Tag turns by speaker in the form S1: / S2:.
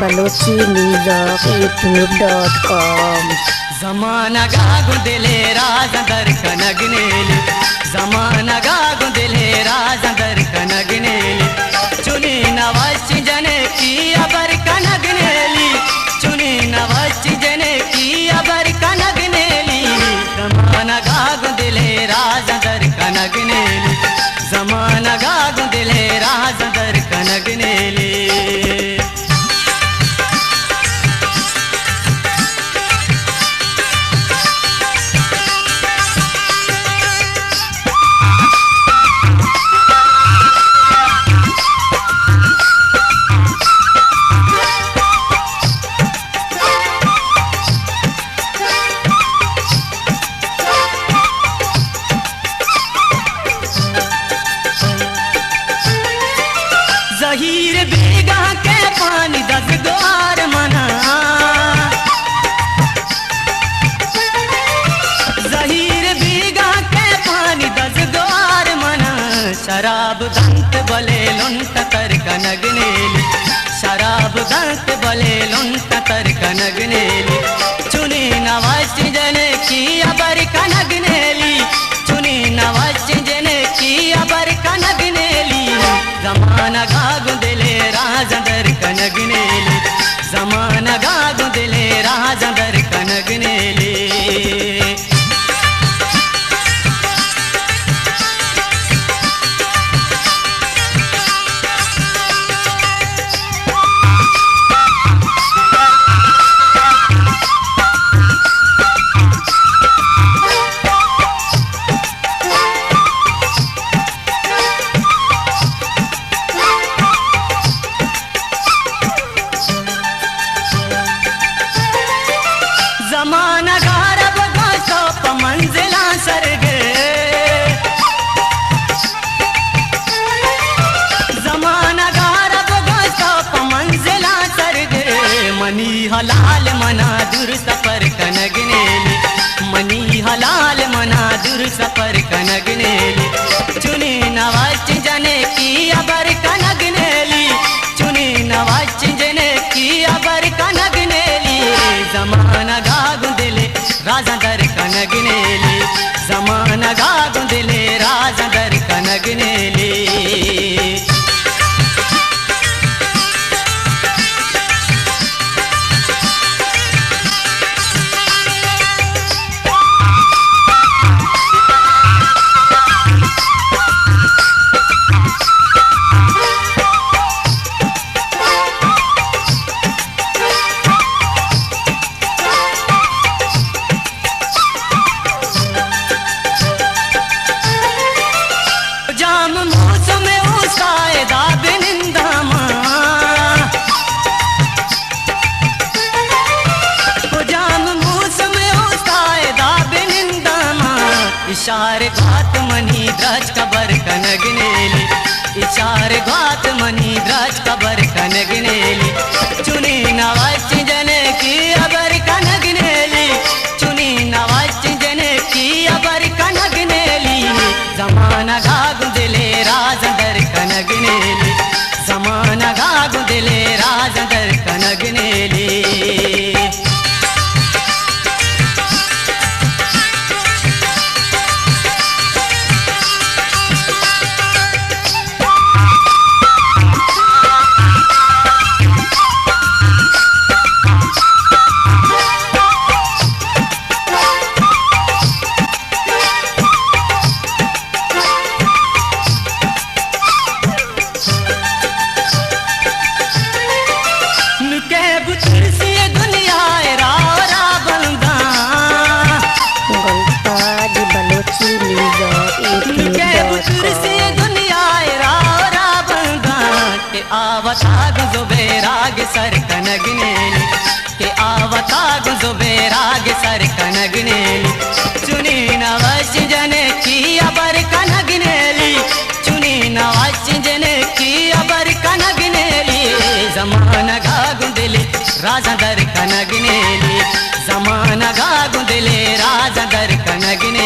S1: Balochi music youtube.com।
S2: जमाना गागुंदिले राजंदर कनगनेली, जमाना गागुंदिले राजंदर कनगनेली, चुनी नवाची जने की अबर कनगनेली, चुनी नवाची जने की अबर कनगनेली, जमाना गागुंदिले राजंदर कनगनेली, जमाना गागुंदिले राजंदर कनगनेली। जहीर बेगा के पानी दसगार मना, जहीर बेगा के पानी दसगार मना, शराब दंत बले लुंट तर कनगनेली, शराब दंत बले लुंट तर कनगनेली, चुनी नवाची जने की अबर कनगनेली, चुनी नवाची जने की अबर कनगनेली, जमाना गागुंदिले राजंदर कनगनेली, जमाना गागुंदिले राजंदर कनगनेली। जमाना गारब गासो मंजिला सरगे, जमाना गारब गासो मंजिला सरगे, मनी हलाल मना दूर सफर कनगनेली, मनी हलाल मना दूर सफर कनगनेली, चुनी नवाची जने की अबर कनगनेली, चुनी नवाची जने की अबर कनगनेली, जमाना गागुंदिले राजंदर कनगनेली, जमाना गागुंदिले राजंदर कनगनेली। जाम मौसम उसायदा बिनिंदामा, जाम मौसम उसायदा बिनिंदामा, इशारे घात मनी द्रज कबर कनगनेली, इशारे घात मनी द्रज कबर कनगनेली, चुनी नवाची जने की अबर कनगनेली, चुनी नवाची जने की अबर कनगनेली, जमाना गागुंदिले राजंदर कनगनेली, जमाना गागुंदिले राजंदर कनगनेली। आवता गुजो बेराग सर कनगनेली, के आवता गुजो बेराग सर कनगनेली, चुनी नवाची जने की अबर कनगनेली, चुनी नवाची जने की अबर कनगनेली, जमाना गागुंदिले राजंदर कनगनेली, जमाना गागुंदिले राजंदर कनगनेली।